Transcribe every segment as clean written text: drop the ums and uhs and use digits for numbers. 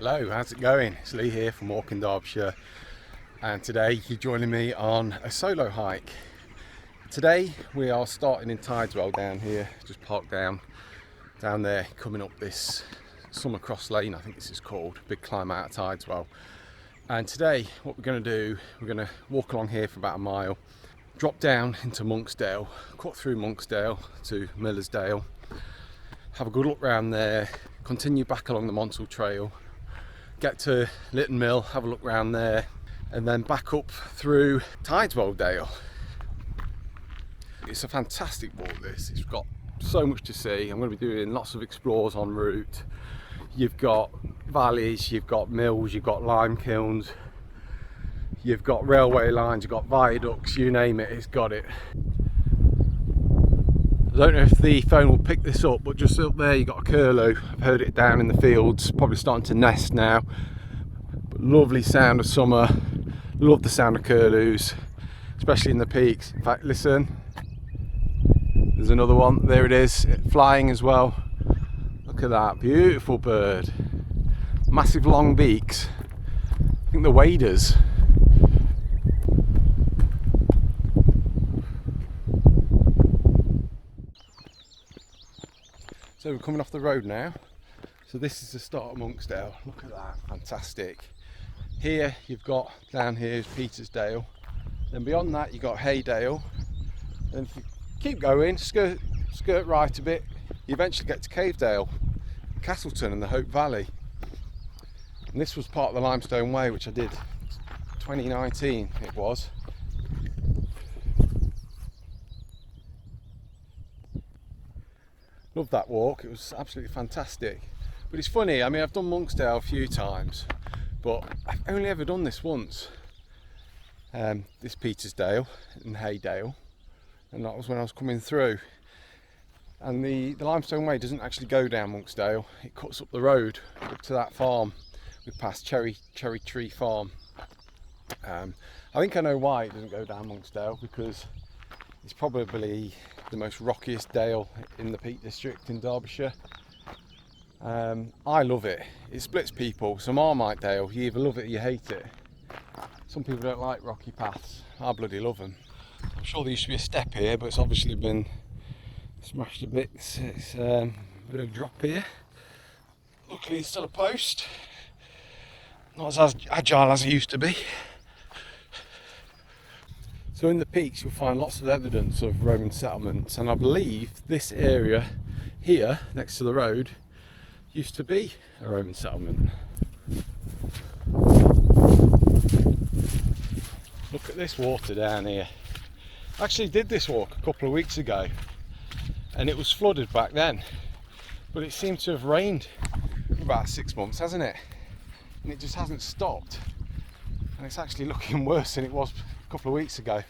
Hello, how's it going? It's Lee here from Walking Derbyshire, and today you're joining me on a solo hike. Today we are starting in Tideswell down here, just parked down there, coming up this Summer Cross Lane, I think this is called, big climb out of Tideswell. And today what we're going to do, we're going to walk along here for about a mile, drop down into Monksdale, cut through Monksdale to Millersdale, have a good look round there, continue back along the Monsal Trail, get to Litton Mill, have a look round there, and then back up through Tideswell Dale. It's a fantastic walk this, it's got so much to see. I'm going to be doing lots of explores en route. You've got valleys, you've got mills, you've got lime kilns, you've got railway lines, you've got viaducts, you name it, it's got it. I don't know if the phone will pick this up, but just up there you've got a curlew. I've heard it down in the fields, probably starting to nest now. But lovely sound of summer, love the sound of curlews, especially in the peaks. In fact, listen, there's another one, there it is, flying as well. Look at that, beautiful bird. Massive long beaks, I think they're waders. So we're coming off the road now. So this is the start of Monksdale. Look at that, fantastic. Here you've got, down here is Petersdale. Then beyond that you've got Haydale. And if you keep going, skirt right a bit, you eventually get to Cavedale, Castleton and the Hope Valley. And this was part of the Limestone Way, which I did 2019 it was. Loved that walk, it was absolutely fantastic. But it's funny, I mean, I've done Monksdale a few times, but I've only ever done this once. This Petersdale and Haydale, and that was when I was coming through. And the Limestone Way doesn't actually go down Monksdale, it cuts up the road up to that farm. We passed Cherry Tree Farm. I think I know why it doesn't go down Monksdale, because it's probably the most rockiest dale in the Peak District in Derbyshire. I love it. It splits people. So Marmite Dale, you either love it or you hate it. Some people don't like rocky paths. I bloody love them. I'm sure there used to be a step here, but it's obviously been smashed to bits. It's a bit of a drop here. Luckily it's still a post. Not as agile as it used to be. So in the peaks you'll find lots of evidence of Roman settlements, and I believe this area here next to the road used to be a Roman settlement. Look at this water down here. I actually did this walk a couple of weeks ago and it was flooded back then, but it seemed to have rained for about 6 months, hasn't it? And it just hasn't stopped, and it's actually looking worse than it was a couple of weeks ago.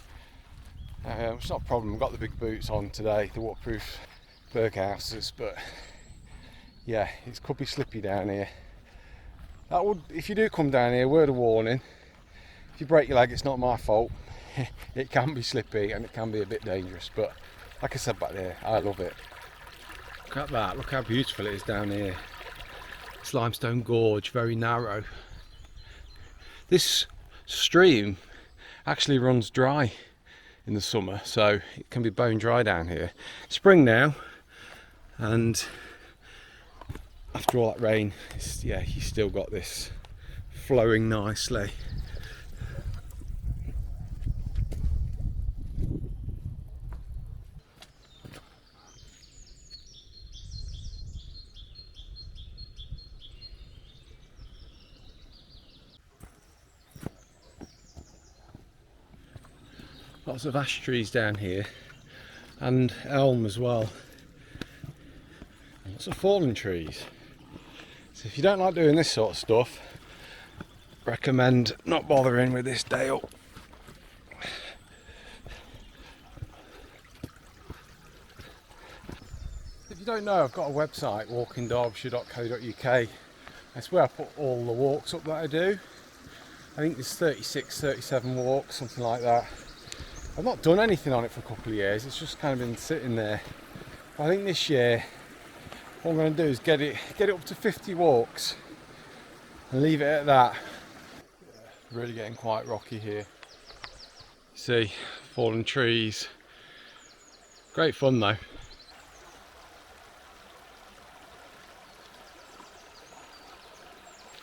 It's not a problem, I've got the big boots on today, the waterproof Berghouses, but yeah, it could be slippy down here. That would, if you do come down here, word of warning, if you break your leg it's not my fault. It can be slippy and it can be a bit dangerous, but like I said back there, I love it. Look at that, look how beautiful it is down here. It's limestone gorge, very narrow. This stream actually runs dry in the summer, so it can be bone dry down here. Spring now, and after all that rain, yeah, you still got this flowing nicely. Lots of ash trees down here, and elm as well. Lots of fallen trees. So if you don't like doing this sort of stuff, recommend not bothering with this dale. If you don't know, I've got a website, walkingderbyshire.co.uk. That's where I put all the walks up that I do. I think there's 36, 37 walks, something like that. I've not done anything on it for a couple of years, it's just kind of been sitting there. I think this year what I'm going to do is get it up to 50 walks, and leave it at that. Really getting quite rocky here. See, fallen trees. Great fun though.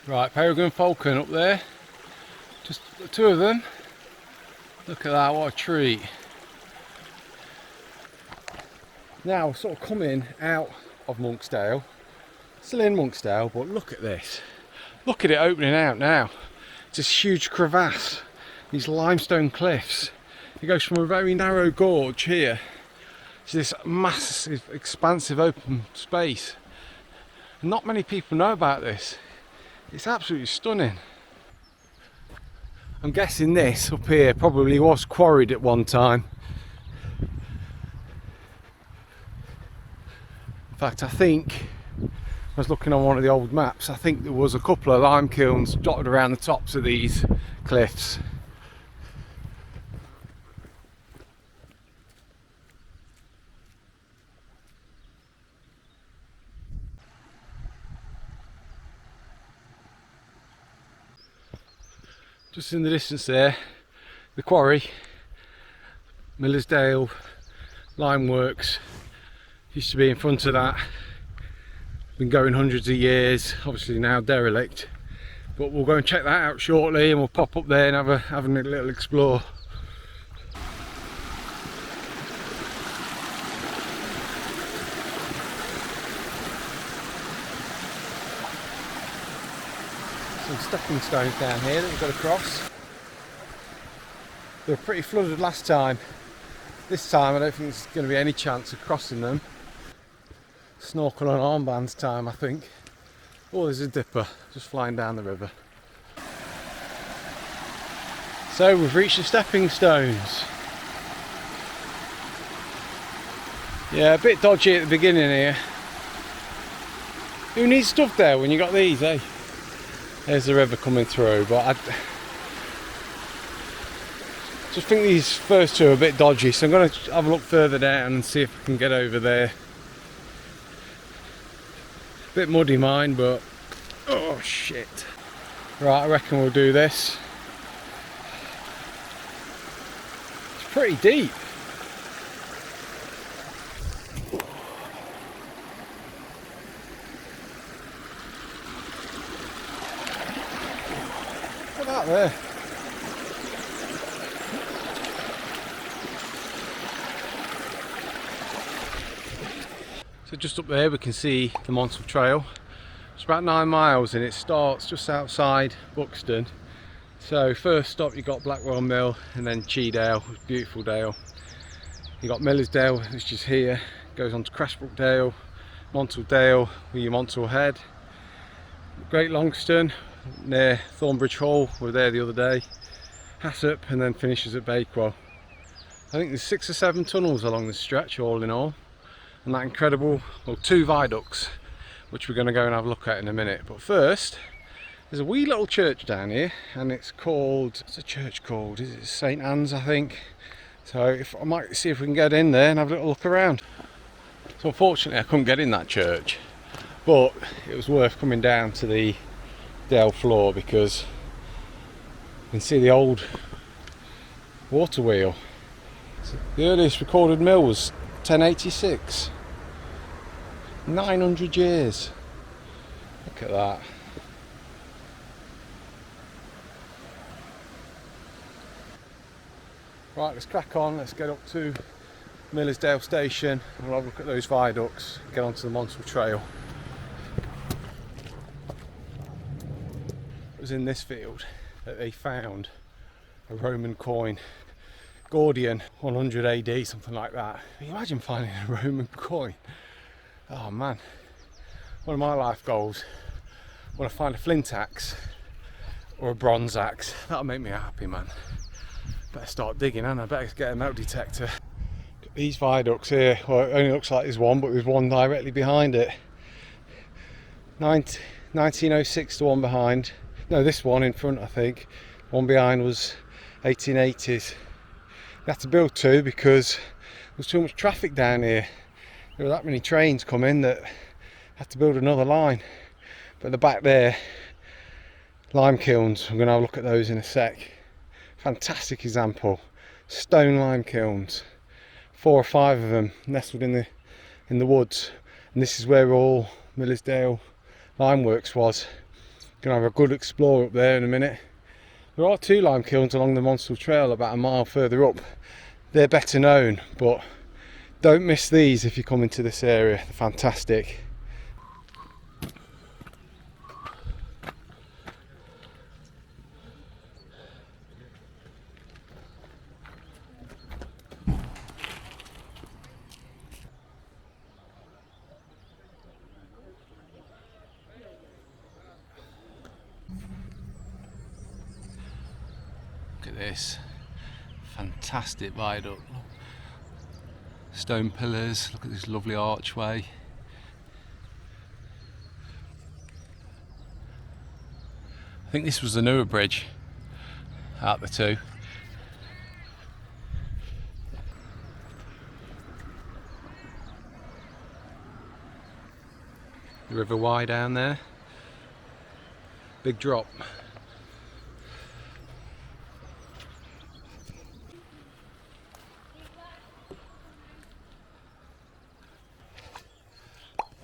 Right, peregrine falcon up there. Just two of them. Look at that, what a treat. Now we're sort of coming out of Monksdale. Still in Monksdale, but look at this. Look at it opening out now. It's this huge crevasse, these limestone cliffs. It goes from a very narrow gorge here to this massive, expansive open space. Not many people know about this. It's absolutely stunning. I'm guessing this up here probably was quarried at one time. In fact, I think, I was looking on one of the old maps, I think there was a couple of lime kilns dotted around the tops of these cliffs. Just in the distance there, the quarry, Millersdale Lime Works, used to be in front of that. Been going hundreds of years, obviously now derelict. But we'll go and check that out shortly, and we'll pop up there and have a little explore. Some stepping stones down here that we've got to cross. They were pretty flooded last time. This time I don't think there's going to be any chance of crossing them. Snorkel on armbands time, I think. Oh, there's a dipper just flying down the river. So we've reached the stepping stones. Yeah, a bit dodgy at the beginning here. Who needs stuff there when you got these, eh? There's the river coming through, but I just think these first two are a bit dodgy, so I'm going to have a look further down and see if I can get over there. Bit muddy mine, but oh shit. Right, I reckon we'll do this. It's pretty deep. Look at that there. So just up there we can see the Monsal Trail. It's about 9 miles and it starts just outside Buxton. So first stop you got Blackwell Mill and then Cheedale, beautiful dale. You got Millersdale, which is here, goes on to Crashbrook Dale, Monsal Dale with your Monsal Head. Great Longston near Thornbridge Hall, we were there the other day. Hassop, and then finishes at Bakewell. I think there's 6 or 7 tunnels along this stretch all in all. And that incredible, well, 2 viaducts, which we're going to go and have a look at in a minute. But first, there's a wee little church down here, and it's called, what's the church called? Is it St Anne's, I think? So I might see if we can get in there and have a little look around. So unfortunately I couldn't get in that church, but it was worth coming down to the dale floor because you can see the old water wheel. So the earliest recorded mill was 1086. 900 years. Look at that. Right, let's crack on. Let's get up to Millersdale station and we'll have a look at those viaducts, get onto the Monsal Trail. It was in this field that they found a Roman coin. Gordian, 100 AD, something like that. Can you imagine finding a Roman coin? Oh man, one of my life goals, when I find a flint axe or a bronze axe, that'll make me happy, man. Better start digging, and I better get a metal detector. These viaducts here, well, it only looks like there's one, but there's one directly behind it. 1906 to one behind. No, this one in front, I think. One behind was 1880s. They had to build 2 because there was too much traffic down here. There were that many trains coming that had to build another line. But at the back there, lime kilns. I'm going to have a look at those in a sec. Fantastic example. Stone lime kilns. 4 or 5 of them nestled in the woods. And this is where all Miller's Dale lime works was. Going to have a good explore up there in a minute. There are 2 lime kilns along the Monsal Trail about a mile further up. They're better known, but don't miss these if you come into this area. They're fantastic. Look at this fantastic viaduct. Stone pillars, look at this lovely archway. I think this was the newer bridge out the 2. The River Wye down there. Big drop.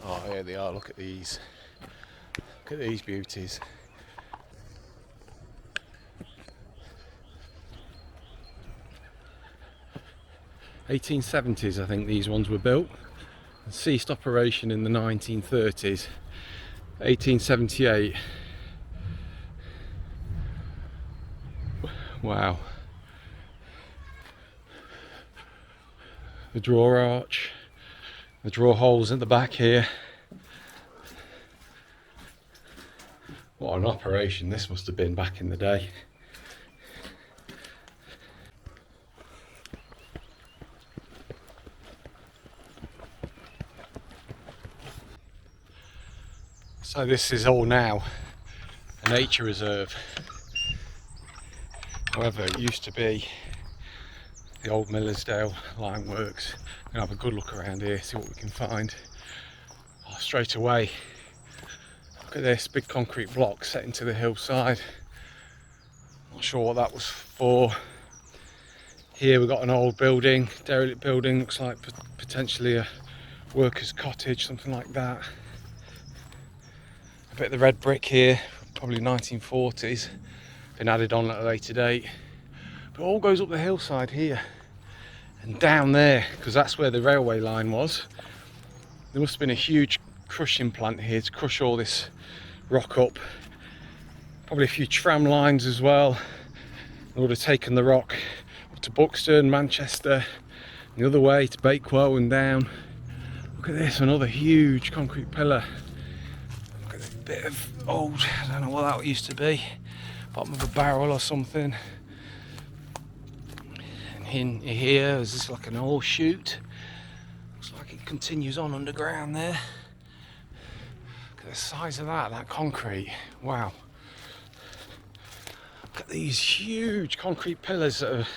Oh, here they are, look at these. Look at these beauties. (1870s) I think these ones were built. And ceased operation in the 1930s. 1878. Wow. The draw arch. The draw holes at the back here. What an operation this must have been back in the day. So this is all now a nature reserve. However, it used to be the old Miller's Dale lime works. I'm going to have a good look around here, see what we can find. Oh, straight away, look at this big concrete block set into the hillside. Not sure what that was for. Here we've got an old building, derelict building, looks like potentially a worker's cottage, something like that. A bit of the red brick here, probably 1940s, been added on at a later date. But it all goes up the hillside here and down there, because that's where the railway line was. There must have been a huge crushing plant here to crush all this rock up. Probably a few tram lines as well. They would have taken the rock up to Buxton, Manchester, and the other way to Bakewell and down. Look at this, another huge concrete pillar. Look at this bit of old, I don't know what that used to be, bottom of a barrel or something. In here is this like an old chute. Looks like it continues on underground there. Look at the size of that concrete. Wow. Look at these huge concrete pillars that are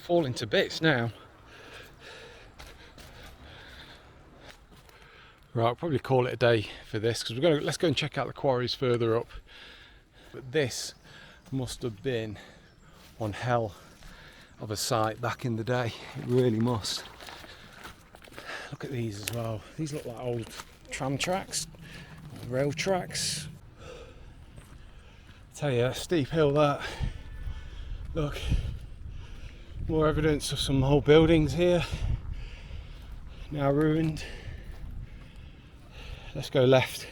falling to bits now. Right, I'll probably call it a day for this, because let's go and check out the quarries further up. But this must have been one hell of a site back in the day. It really must. Look at these as well. These look like old tram tracks, rail tracks. I tell you, a steep hill that. Look, more evidence of some old buildings here, now ruined. Let's go left,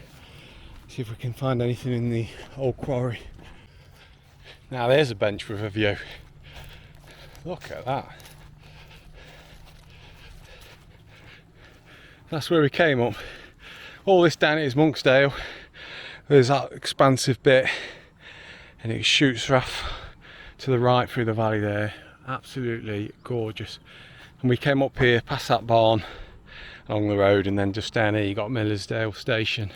see if we can find anything in the old quarry. Now there's a bench with a view. Look at that. That's where we came up. All this down here is Monksdale. There's that expansive bit and it shoots off to the right through the valley there. Absolutely gorgeous. And we came up here past that barn along the road, and then just down here you got Miller's Dale station.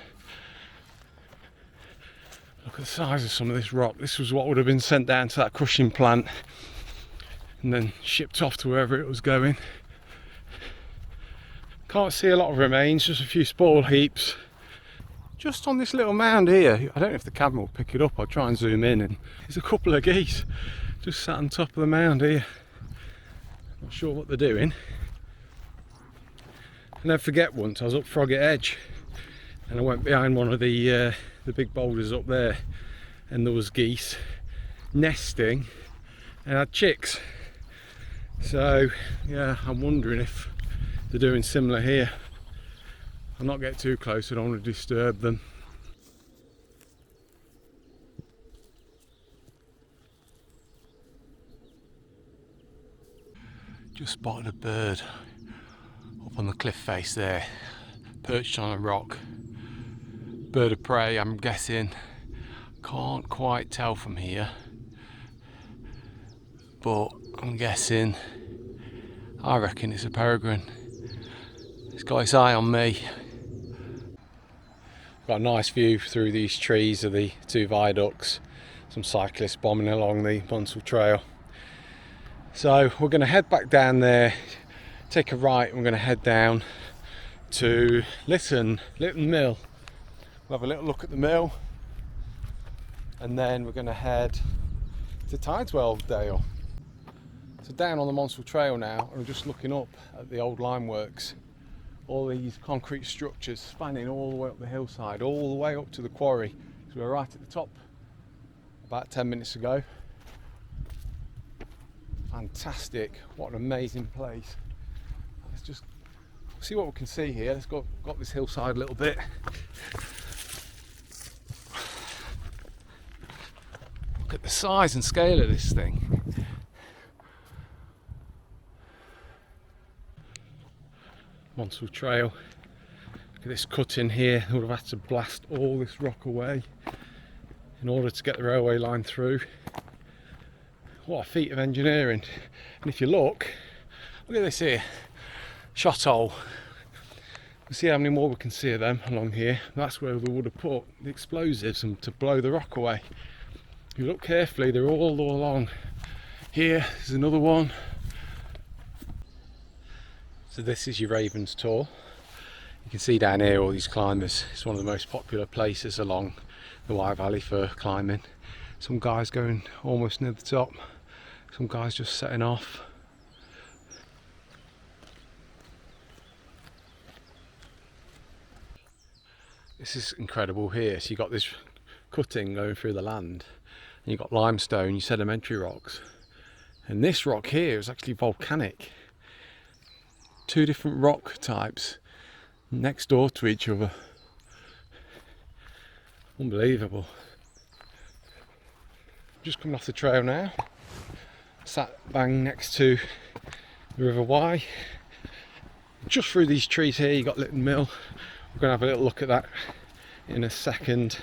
Look at the size of some of this rock. This was what would have been sent down to that crushing plant and then shipped off to wherever it was going. Can't see a lot of remains, just a few spoil heaps. just on this little mound here, I don't know if the camera will pick it up, I'll try and zoom in, and there's a couple of geese just sat on top of the mound here. Not sure what they're doing. I never forget, once I was up Frogget Edge and I went behind one of the big boulders up there, and there was geese nesting and had chicks. So yeah, I'm wondering if they're doing similar here. I'll not get too close, I don't want to disturb them. Just spotted a bird up on the cliff face there, perched on a rock. Bird of prey, I'm guessing. Can't quite tell from here, but I'm guessing, I reckon it's a peregrine. It's got its eye on me. Got a nice view through these trees of the two viaducts. Some cyclists bombing along the Monsal Trail. So we're going to head back down there, take a right, and we're going to head down to Litton Mill. We'll have a little look at the mill, and then we're going to head to Tideswell Dale. So down on the Monsal Trail now, and we're just looking up at the old lime works. All these concrete structures spanning all the way up the hillside, all the way up to the quarry. So we're right at the top about 10 minutes ago. Fantastic, what an amazing place. Let's just see what we can see here. Let's got this hillside a little bit. Look at the size and scale of this thing. Monsal Trail. Look at this cut in here. They would have had to blast all this rock away in order to get the railway line through. What a feat of engineering. And if you look at this here, shot hole. We'll see how many more we can see of them along here. That's where they would have put the explosives and to blow the rock away. If you look carefully, they're all along. Here, there's another one. So this is your Ravens Tor. You can see down here all these climbers. It's one of the most popular places along the Wye Valley for climbing. Some guys going almost near the top. Some guys just setting off. This is incredible here. So you've got this cutting going through the land, and you've got limestone, your sedimentary rocks. And this rock here is actually volcanic. Two different rock types next door to each other. Unbelievable. Just coming off the trail now. Sat bang next to the River Wye. Just through these trees here you got Litton Mill. We're going to have a little look at that in a second.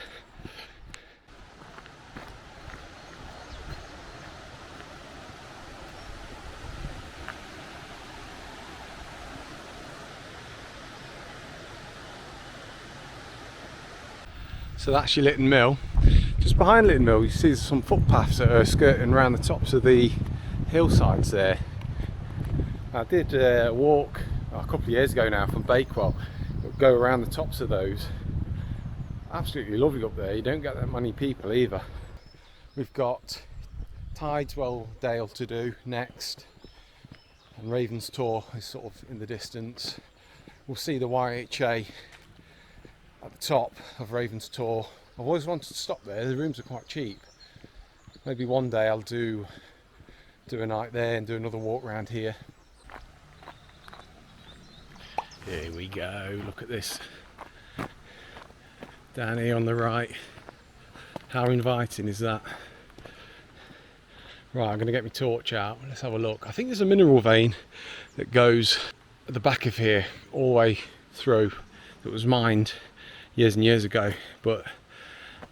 So that's your Litton Mill. Just behind Litton Mill you see some footpaths that are skirting around the tops of the hillsides there. I did a walk a couple of years ago now from Bakewell, go around the tops of those. Absolutely lovely up there. You don't get that many people either. We've got Tideswell Dale to do next, and Ravens Tor is sort of in the distance. We'll see the YHA at the top of Ravens Tor. I've always wanted to stop there. The rooms are quite cheap. Maybe one day I'll do a night there and do another walk around here. Here we go, look at this. Down here on the right. How inviting is that? Right, I'm going to get my torch out. Let's have a look. I think there's a mineral vein that goes at the back of here all the way through that was mined years and years ago. But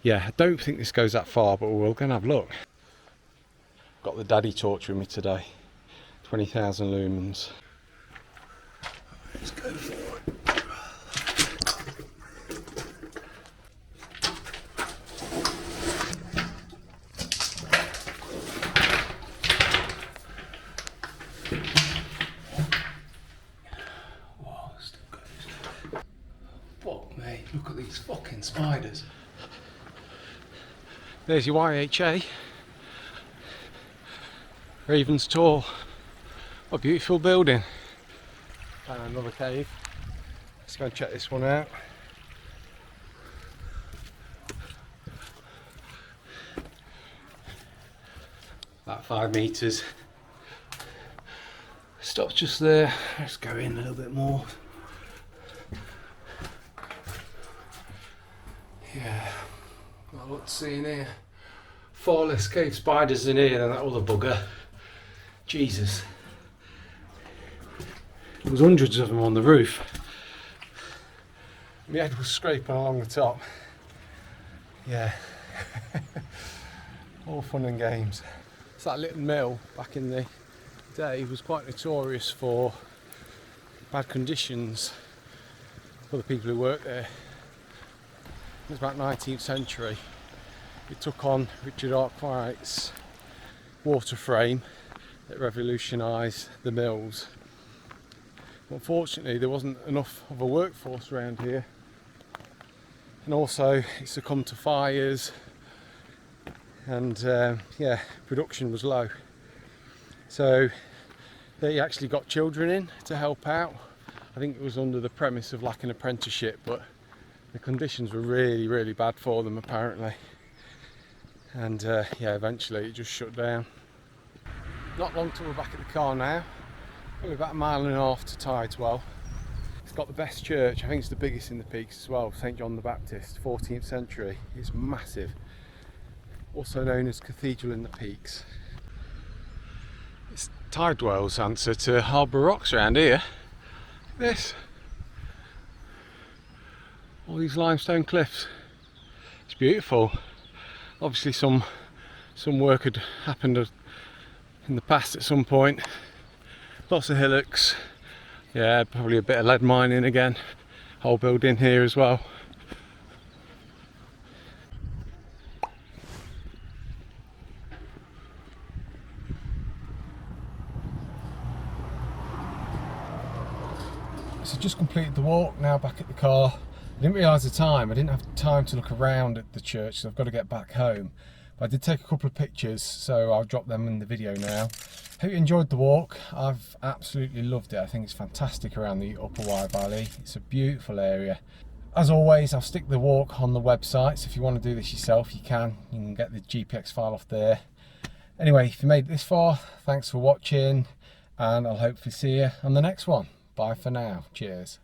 yeah, I don't think this goes that far, but we're going to have a look. Got the daddy torch with me today. 20,000 lumens. Let's go for it. Fuck me, look at these fucking spiders. There's your YHA. Ravens Tor. What a beautiful building. And another cave. Let's go and check this one out. About 5 metres. Stops just there. Let's go in a little bit more. Yeah, got a lot to see in here. Far less cave spiders in here than that other bugger. Jesus. There was hundreds of them on the roof. My head was scraping along the top. Yeah. All fun and games. So that Litton Mill back in the day was quite notorious for bad conditions for the people who worked there. It was about 19th century. It took on Richard Arkwright's water frame that revolutionised the mills. Unfortunately, there wasn't enough of a workforce around here, and also it succumbed to fires, and yeah, production was low. So they actually got children in to help out. I think it was under the premise of like an apprenticeship, but the conditions were really, really bad for them apparently. And yeah, eventually it just shut down. Not long till we're back at the car now. Probably about 1.5 miles to Tideswell. It's got the best church. I think it's the biggest in the peaks as well. St John the Baptist, 14th century. It's massive. Also known as Cathedral in the Peaks. It's Tideswell's answer to Harbour Rocks around here. This. All these limestone cliffs. It's beautiful. Obviously some work had happened in the past at some point. Lots of hillocks. Yeah, probably a bit of lead mining again. Whole building here as well. So just completed the walk, now back at the car. I didn't realise the time. I didn't have time to look around at the church, so I've got to get back home. But I did take a couple of pictures, so I'll drop them in the video now. Hope you enjoyed the walk. I've absolutely loved it. I think it's fantastic around the upper Wye Valley. It's a beautiful area. As always, I'll stick the walk on the website, so if you want to do this yourself, you can get the GPX file off there. Anyway, if you made it this far, thanks for watching, and I'll hopefully see you on the next one. Bye for now. Cheers.